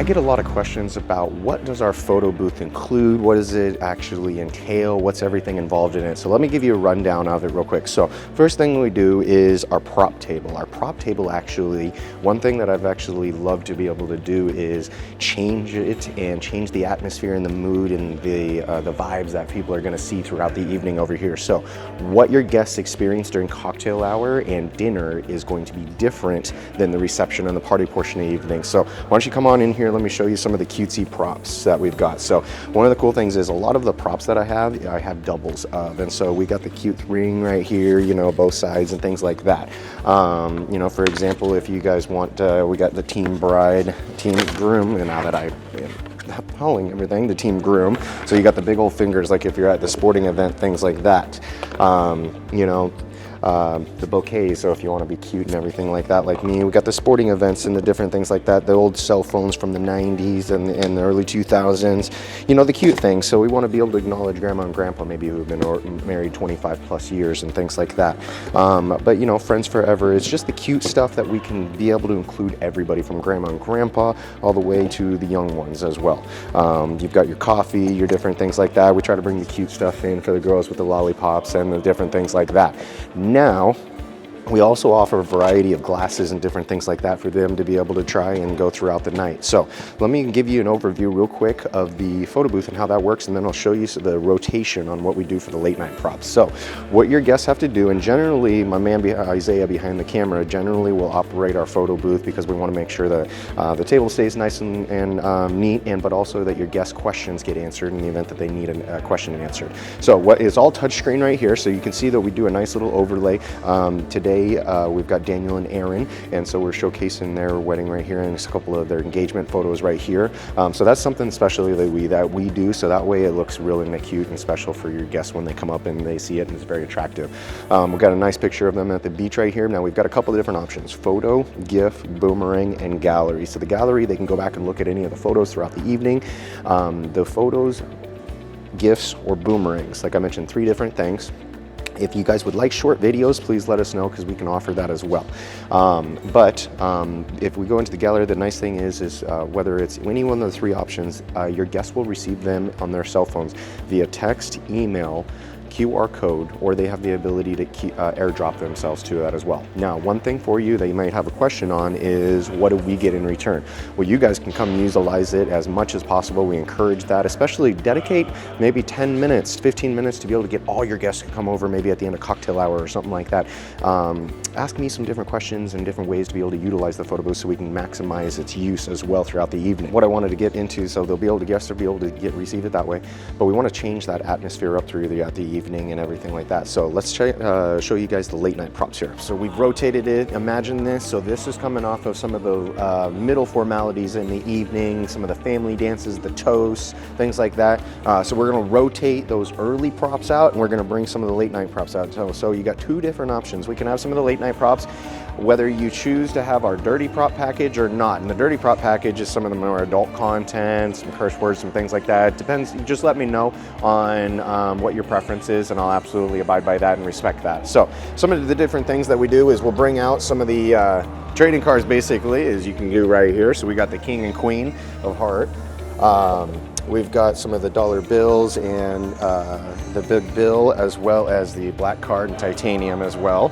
get a lot of questions about what does our photo booth include? What does it actually entail? What's everything involved in it? So let me give you a rundown of it real quick. So first thing we do is our prop table. Our prop table actually, one thing that I've actually loved to be able to do is change it and change the atmosphere and the mood and the vibes that people are gonna see throughout the evening over here. So what your guests experience during cocktail hour and dinner is going to be different than the reception and the party portion of the evening. So why don't you come on in here, let me show you some of the cutesy props that we've got. So one of the cool things is a lot of the props that I have doubles of. And so we got the cute ring right here, you know, both sides and things like that. You know, for example, if you guys want, we got the team bride, team groom, and now that I am calling everything the team groom. So you got the big old fingers, like if you're at the sporting event, things like that. You know, the bouquet, so if you want to be cute and everything like that, like me. We got the sporting events and the different things like that, the old cell phones from the 90s and the early 2000s, you know, the cute things. So we want to be able to acknowledge grandma and grandpa maybe who've been married 25 plus years and things like that. But you know, friends forever, it's just the cute stuff that we can be able to include everybody from grandma and grandpa all the way to the young ones as well. You've got your coffee, your different things like that. We try to bring the cute stuff in for the girls with the lollipops and the different things like that. Now, we also offer a variety of glasses and different things like that for them to be able to try and go throughout the night. So let me give you an overview real quick of the photo booth and how that works, and then I'll show you the rotation on what we do for the late night props. So what your guests have to do, and generally my man Isaiah behind the camera generally will operate our photo booth because we want to make sure that the table stays nice and neat, but also that your guest questions get answered in the event that they need a question answered. So what is all touchscreen right here, so you can see that we do a nice little overlay. Today we've got Daniel and Aaron, and so we're showcasing their wedding right here and a couple of their engagement photos right here. So that's something especially that we do, so that way it looks really cute and special for your guests when they come up and they see it, and it's very attractive. We've got a nice picture of them at the beach right here. Now we've got a couple of different options: photo, GIF, boomerang, and gallery. So the gallery, they can go back and look at any of the photos throughout the evening. The photos, GIFs, or boomerangs, like I mentioned, 3 different things. If you guys would like short videos, please let us know because we can offer that as well. If we go into the gallery, the nice thing is whether it's any one of the 3 options, your guests will receive them on their cell phones via text, email, QR code, or they have the ability to airdrop themselves to that as well. Now, one thing for you that you might have a question on is, what do we get in return? Well, you guys can come utilize it as much as possible. We encourage that, especially dedicate maybe 10 minutes, 15 minutes to be able to get all your guests to come over maybe at the end of cocktail hour or something like that. Ask me some different questions and different ways to be able to utilize the photo booth so we can maximize its use as well throughout the evening. What I wanted to get into, so guests will be able to receive it that way, but we want to change that atmosphere up throughout the evening and everything like that. So let's show you guys the late night props here. So we've rotated it. Imagine this. So this is coming off of some of the middle formalities in the evening, some of the family dances, the toasts, things like that. So we're going to rotate those early props out, and we're going to bring some of the late night props out. So you got 2 different options. We can have some of the late night props, whether you choose to have our dirty prop package or not. And the dirty prop package is some of the more adult content, some curse words, some things like that. It depends. Just let me know on what your preference is, and I'll absolutely abide by that and respect that. So some of the different things that we do is we'll bring out some of the trading cards, basically, as you can do right here. So we got the King and Queen of Heart. We've got some of the dollar bills and the big bill, as well as the black card and titanium as well.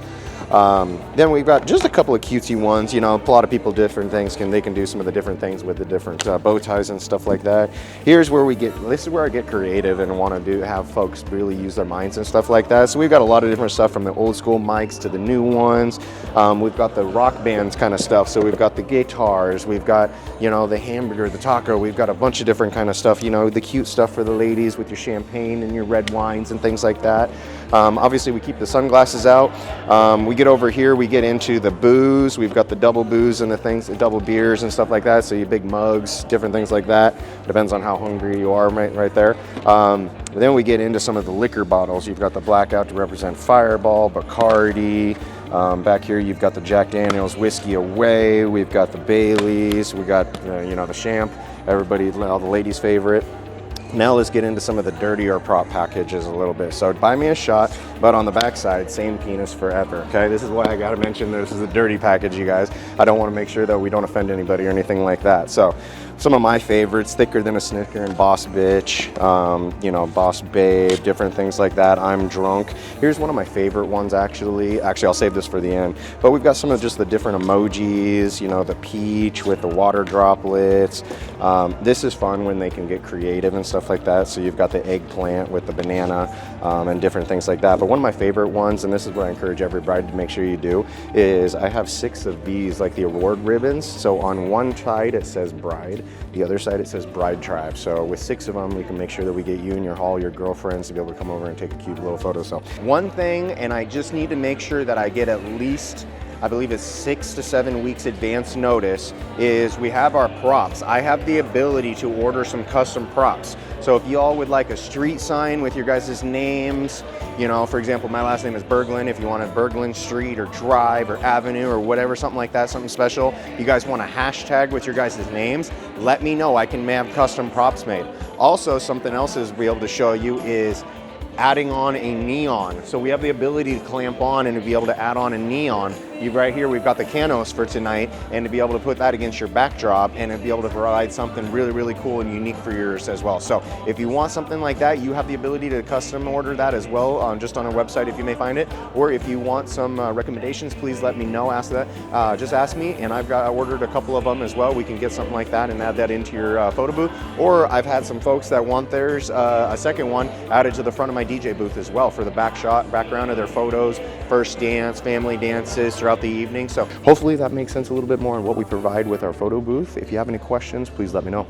Then we've got just a couple of cutesy ones. You know, a lot of people different things they can do some of the different things with the different bow ties and stuff like that. This is where I get creative and want to have folks really use their minds and stuff like that. So we've got a lot of different stuff, from the old school mics to the new ones. We've got the rock bands kind of stuff. So we've got the guitars, we've got, you know, the hamburger, the taco. We've got a bunch of different kind of stuff, you know, the cute stuff for the ladies with your champagne and your red wines and things like that. Obviously we keep the sunglasses out. We get over here, we get into the booze. We've got the double booze and the double beers and stuff like that. So your big mugs, different things like that. Depends on how hungry you are right there. Then we get into some of the liquor bottles. You've got the blackout to represent Fireball, Bacardi. Back here you've got the Jack Daniel's Whiskey Away. We've got the Baileys. We got you know, the Champ, all the ladies' favorite. Now let's get into some of the dirtier prop packages a little bit. So buy me a shot, but on the backside, same penis forever, okay? This is why I gotta mention this is a dirty package, you guys. I don't wanna make sure that we don't offend anybody or anything like that. So some of my favorites, Thicker Than a Snicker and Boss Bitch, you know, Boss Babe, different things like that. I'm Drunk. Here's one of my favorite ones actually. I'll save this for the end. But we've got some of just the different emojis, you know, the peach with the water droplets. This is fun when they can get creative and stuff like that. So you've got the eggplant with the banana and different things like that. But one of my favorite ones, and this is what I encourage every bride to make sure you do, is I have 6 of these, like the award ribbons. So on one side it says bride, the other side it says bride tribe. So with 6 of them, we can make sure that we get you and your hall, your girlfriends to be able to come over and take a cute little photo. So one thing, and I just need to make sure that I get at least, I believe it's 6 to 7 weeks advance notice, is we have our props. I have the ability to order some custom props. So if y'all would like a street sign with your guys' names, you know, for example, my last name is Berglund. If you wanted Berglund Street or Drive or Avenue or whatever, something like that, something special, you guys want a hashtag with your guys' names, let me know. I can have custom props made. Also, something else is be able to show you is adding on a neon. So we have the ability to clamp on and to be able to add on a neon. Right here, we've got the Canos for tonight, and to be able to put that against your backdrop and to be able to provide something really, really cool and unique for yours as well. So if you want something like that, you have the ability to custom order that as well, just on our website if you may find it. Or if you want some recommendations, please let me know. Ask that. Just ask me, and I ordered a couple of them as well. We can get something like that and add that into your photo booth. Or I've had some folks that want theirs, a second one, added to the front of my DJ booth as well for the background of their photos, first dance, family dances throughout the evening. So hopefully that makes sense a little bit more on what we provide with our photo booth. If you have any questions, please let me know.